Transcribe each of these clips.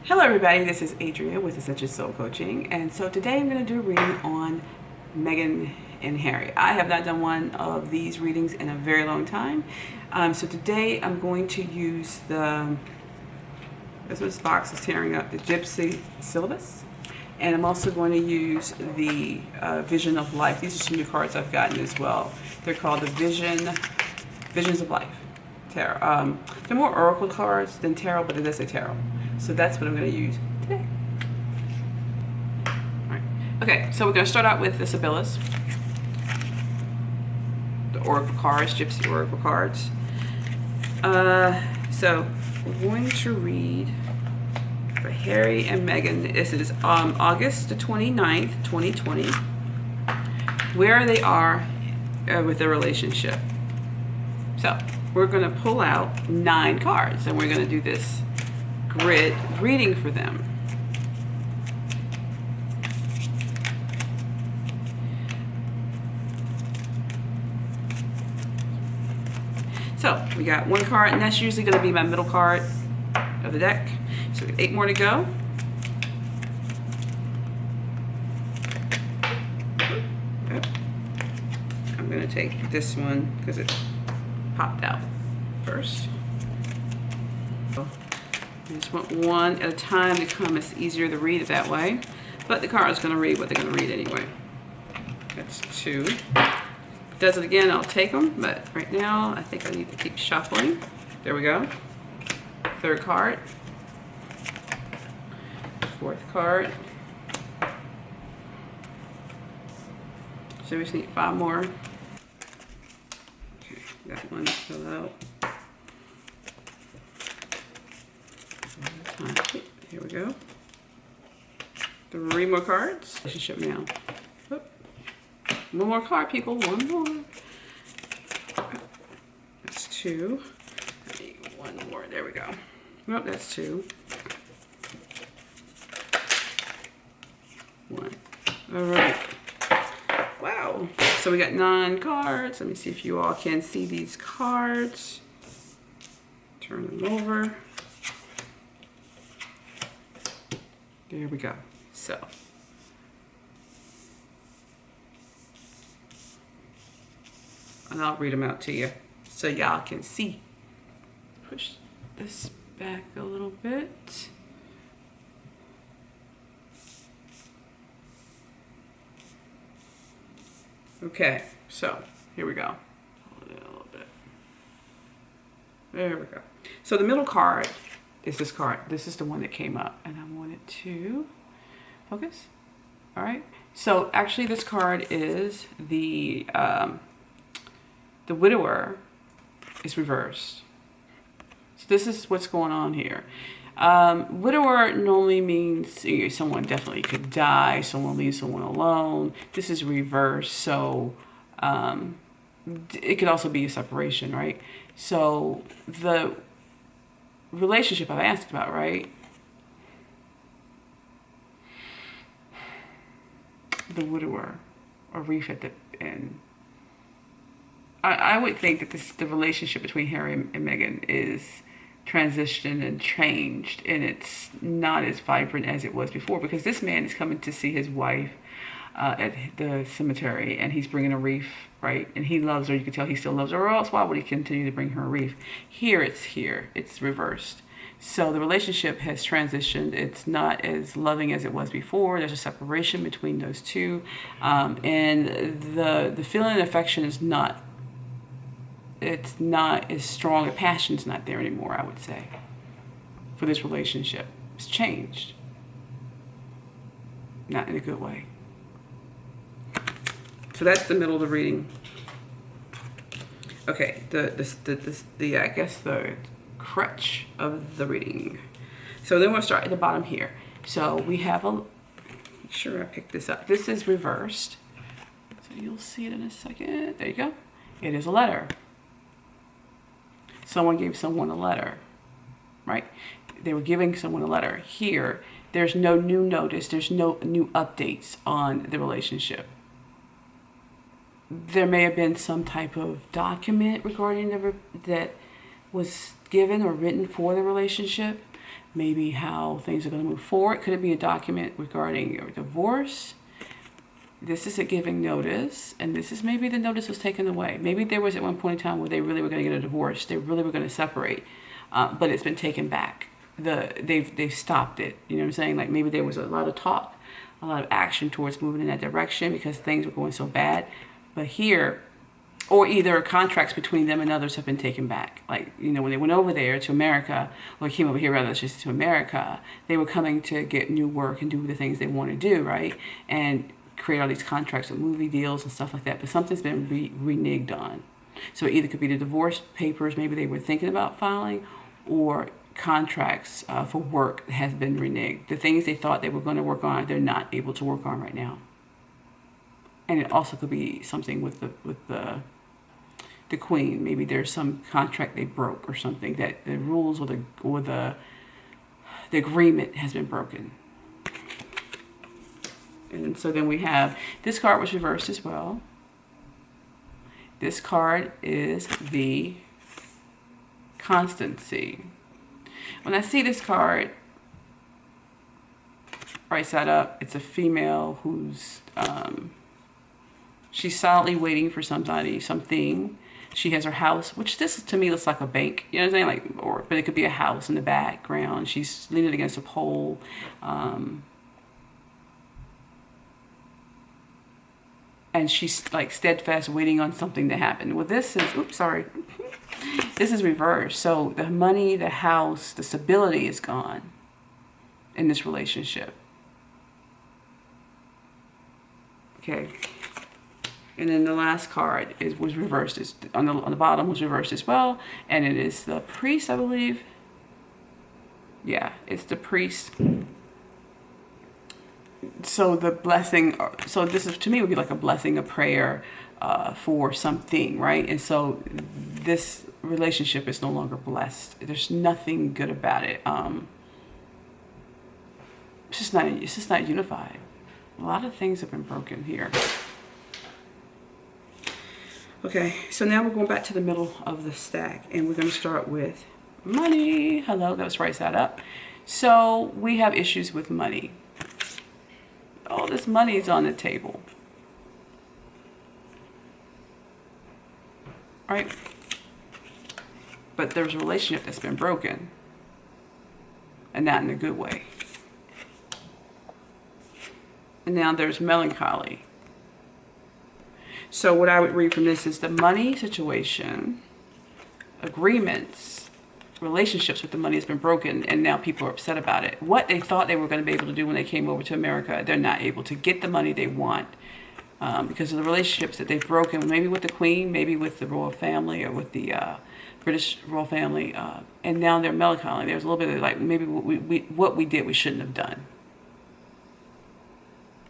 Hello everybody, this is Adria with Ascension Soul Coaching, and so today I'm going to do a reading on Meghan and Harry. I have not done one of these readings in a very long time, so today I'm going to use this box is tearing up, the Gypsy Syllabus, and I'm also going to use the Vision of Life. These are some new cards I've gotten as well. They're called the Visions of Life Tarot. They're more oracle cards than tarot, but it does say tarot. So that's what I'm going to use today. All right. Okay, so we're going to start out with the Sibyllus, the oracle cards, Gypsy oracle cards. So we're going to read for Harry and Meghan. This is August the 29th, 2020, where they are with their relationship. So we're going to pull out 9 cards, and we're going to do this grid reading for them. So we got 1 card, and that's usually going to be my middle card of the deck. So we got 8 more to go. Yep. I'm going to take this one because it popped out first. I just want one at a time to come. It's easier to read it that way. But the card is going to read what they're going to read anyway. That's 2. If it does it again, I'll take them. But right now, I think I need to keep shuffling. There we go. 3rd card. 4th card. So we just need 5 more. Okay, got one fill out. Here we go. 3 more cards. Relationship now. Oop. 1 more card, people. 1 more. That's 2. I need 1 more. There we go. Nope, that's 2. 1. All right. Wow. So we got 9 cards. Let me see if you all can see these cards. Turn them over. There we go. So, and I'll read them out to you so y'all can see. Push this back a little bit. Okay, so here we go. Hold it a little bit. There we go. So the middle card is this card. This is the one that came up, and I want it to focus. All right. So actually, this card is the widower is reversed. So this is what's going on here. Widower normally means someone definitely could die. Someone leaves someone alone. This is reversed, so it could also be a separation, right? So the relationship I've asked about, right? The widower, or reef at the end. I would think that the relationship between Harry and Meghan is transitioned and changed, and it's not as vibrant as it was before, because this man is coming to see his wife at the cemetery, and he's bringing a wreath, right? And he loves her. You can tell he still loves her, or else why would he continue to bring her a wreath? Here, it's reversed. So the relationship has transitioned. It's not as loving as it was before. There's a separation between those two, and the feeling of affection is not. It's not as strong. The passion's not there anymore, I would say, for this relationship. It's changed. Not in a good way. So that's the middle of the reading. Okay, the I guess the crutch of the reading. So then we'll start at the bottom here. So we have make sure I pick this up. This is reversed. So you'll see it in a second. There you go. It is a letter. Someone gave someone a letter, right? They were giving someone a letter. Here, there's no new notice. There's no new updates on the relationship. There may have been some type of document regarding that was given or written for the relationship, maybe how things are going to move forward. Could it be a document regarding a divorce? This is a giving notice, and this is maybe the notice was taken away. Maybe there was at one point in time where they really were going to get a divorce. They really were going to separate, but it's been taken back. They've stopped it. You know what I'm saying? Like maybe there was a lot of talk, a lot of action towards moving in that direction because things were going so bad. But here, or either contracts between them and others have been taken back. Like, you know, when they went over there to America, or came over here rather just to America, they were coming to get new work and do the things they want to do, right? And create all these contracts with movie deals and stuff like that. But something's been reneged on. So it either could be the divorce papers maybe they were thinking about filing, or contracts for work has been reneged. The things they thought they were going to work on, they're not able to work on right now. And it also could be something with the queen. Maybe there's some contract they broke or something, that the rules or the agreement has been broken. And so then we have, this card was reversed as well. This card is the constancy. When I see this card right side up, it's a female who's she's solidly waiting for somebody, something. She has her house, which this to me looks like a bank. You know what I'm saying? Like, but it could be a house in the background. She's leaning against a pole. And she's like steadfast waiting on something to happen. Well, this is, oops, sorry. This is reversed. So the money, the house, the stability is gone in this relationship. Okay. And then the last card was reversed. On the bottom was reversed as well. And it is the priest, I believe. Yeah, it's the priest. So the blessing, so this is, to me, would be like a blessing, a prayer for something, right? And so this relationship is no longer blessed. There's nothing good about it. It's just not unified. A lot of things have been broken here. Okay, so now we're going back to the middle of the stack, and we're going to start with money. Hello, that was right side up. So we have issues with money. All this money is on the table. Right? But there's a relationship that's been broken. And not in a good way. And now there's melancholy. So what I would read from this is the money situation, agreements, relationships with the money has been broken, and now people are upset about it. What they thought they were going to be able to do when they came over to America, they're not able to get the money they want because of the relationships that they've broken, maybe with the Queen, maybe with the royal family, or with the British royal family, and now they're melancholy. There's a little bit of like, maybe what we did we shouldn't have done.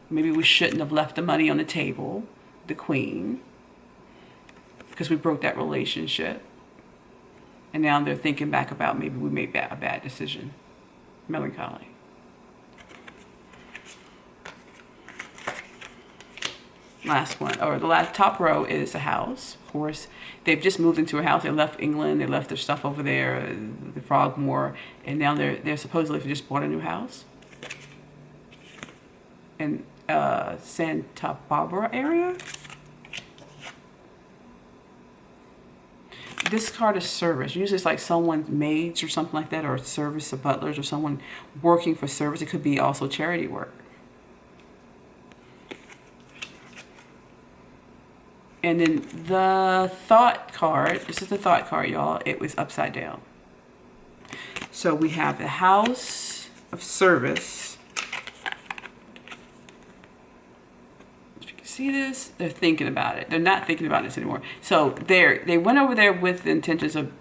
Maybe we shouldn't have left the money on the table, the Queen, because we broke that relationship. And now they're thinking back about maybe we made a bad decision. Melancholy. Last one, or the last top row is a house. Of course, they've just moved into a house. They left England. They left their stuff over there, the Frogmore, and now they're supposedly just bought a new house in Santa Barbara area. This card is service. Usually it's like someone's maids or something like that, or service of butlers, or someone working for service. It could be also charity work. And then the thought card, this is the thought card, y'all. It was upside down. So we have the house of service. See this? They're thinking about it. They're not thinking about this anymore. So they went over there with the intentions of,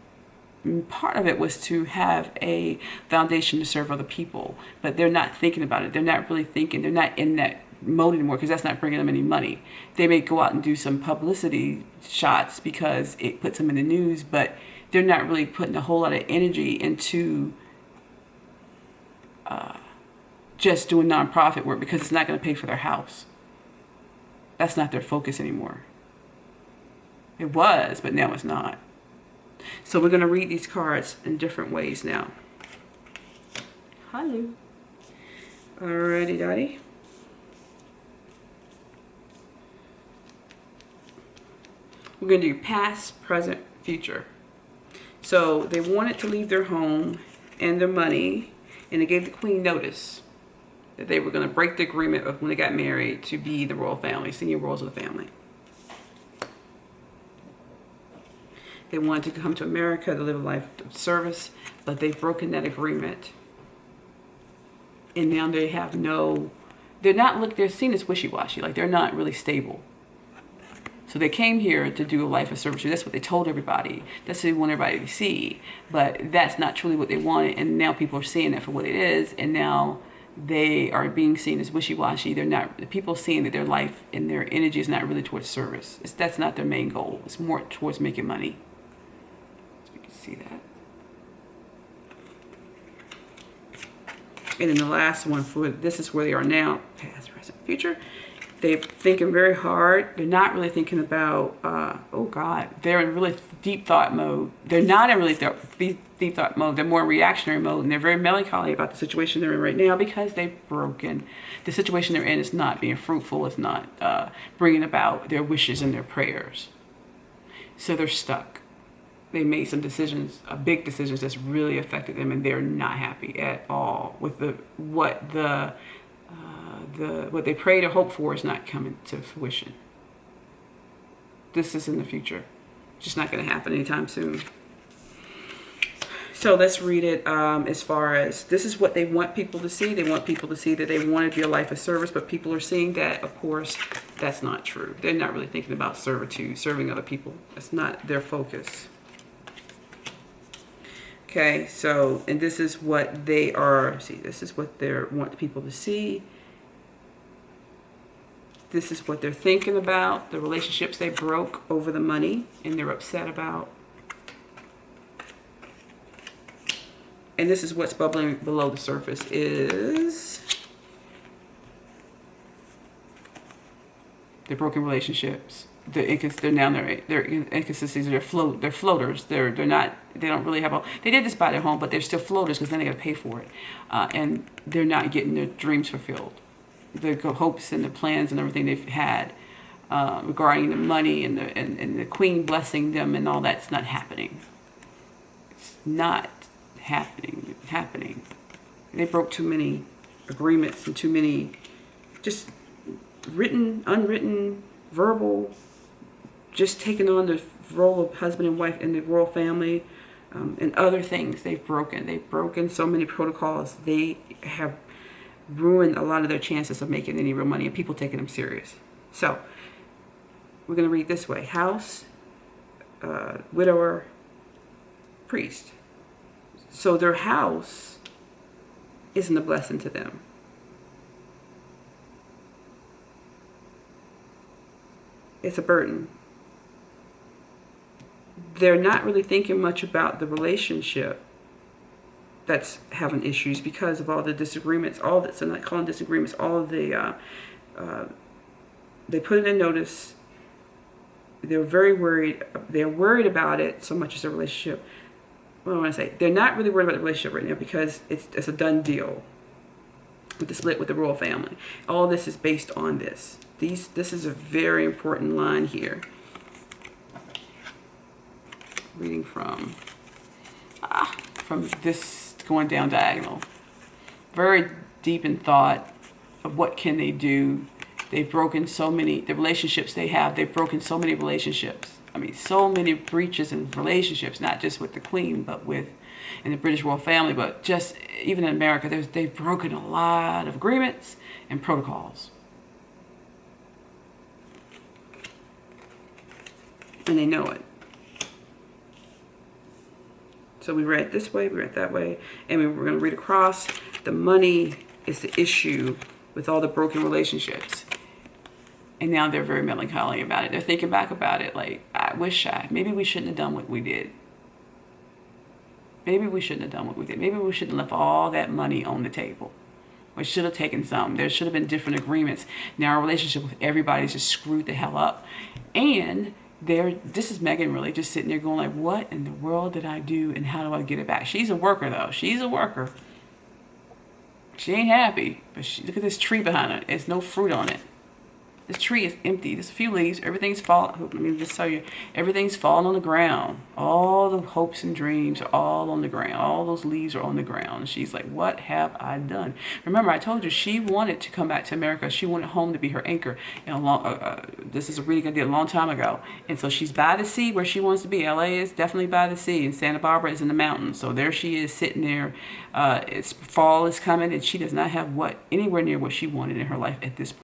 part of it was to have a foundation to serve other people, but they're not thinking about it. They're not really thinking. They're not in that mode anymore because that's not bringing them any money. They may go out and do some publicity shots because it puts them in the news, but they're not really putting a whole lot of energy into just doing nonprofit work because it's not going to pay for their house. That's not their focus anymore. It was, but now it's not. So we're going to read these cards in different ways now. Hello. Alrighty, Dottie. We're going to do past, present, future. So they wanted to leave their home and their money, and they gave the queen notice that they were going to break the agreement of when they got married to be the royal family, senior royals of the family. They wanted to come to America to live a life of service, but they've broken that agreement. And now they have they're seen as wishy-washy, like they're not really stable. So they came here to do a life of service. That's what they told everybody. That's what they want everybody to see. But that's not truly what they wanted. And now people are seeing that for what it is. And now they are being seen as wishy-washy. People seeing that their life and their energy is not really towards service. That's not their main goal. It's more towards making money. So you can see that. And then the last one this is where they are now, past, present, future. They're thinking very hard. They're not really thinking about, they're in really deep thought mode. They're not in really deep thought mode. They're more in reactionary mode, and they're very melancholy about the situation they're in right now because they've broken. The situation they're in is not being fruitful. It's not bringing about their wishes and their prayers. So they're stuck. They made some decisions, big decisions that's really affected them, and they're not happy at all with what they prayed or hoped for is not coming to fruition. This is in the future. It's just not going to happen anytime soon. So let's read it as far as this is what they want people to see. They want people to see that they want to be a life of service, but people are seeing that, of course, that's not true. They're not really thinking about servitude, serving other people. That's not their focus. Okay, so, and this is what they are, this is what they want people to see. This is what they're thinking about, the relationships they broke over the money and they're upset about. And this is what's bubbling below the surface is the broken relationships. They're inconsistencies. They're floaters. They don't really have they did this buy their home, but they're still floaters because then they got to pay for it, and they're not getting their dreams fulfilled. The hopes and the plans and everything they've had regarding the money and the queen blessing them and all that's not happening. It's not happening. They broke too many agreements and too many just written, unwritten, verbal, just taking on the role of husband and wife in the royal family, and other things they've broken. They've broken so many protocols. They have ruined a lot of their chances of making any real money and people taking them serious. So we're going to read this way. House, widower, priest. So their house isn't a blessing to them. It's a burden. They're not really thinking much about the relationship that's having issues because of all the disagreements, so I'm not calling disagreements, all of the, they put it in notice. They're very worried. They're worried about it so much as a relationship. What do I want to say? They're not really worried about the relationship right now because it's a done deal with the split with the royal family. All this is based on this. This is a very important line here. Reading from this going down diagonal. Very deep in thought of what can they do. They've broken the relationships they have. They've broken so many relationships. I mean, so many breaches in relationships, not just with the queen, but in the British royal family, but just even in America, they've broken a lot of agreements and protocols. And they know it. So we read this way, we read that way, and we're going to read across. The money is the issue with all the broken relationships. And now they're very melancholy about it. They're thinking back about it like, maybe we shouldn't have done what we did. Maybe we shouldn't have done what we did. Maybe we shouldn't have left all that money on the table. We should have taken some. There should have been different agreements. Now our relationship with everybody's just screwed the hell up. And this is Meghan really just sitting there going like, what in the world did I do and how do I get it back? She's a worker though. She's a worker. She ain't happy. But look at this tree behind her. There's no fruit on it. This tree is empty. There's a few leaves. Everything's fallen. Let me just tell you, everything's fallen on the ground. All the hopes and dreams are all on the ground. All those leaves are on the ground. And she's like, what have I done? Remember, I told you she wanted to come back to America. She wanted home to be her anchor. And this is a really good deal, a long time ago. And so she's by the sea where she wants to be. LA is definitely by the sea, and Santa Barbara is in the mountains. So there she is sitting there. It's fall is coming, and she does not have anywhere near what she wanted in her life at this point.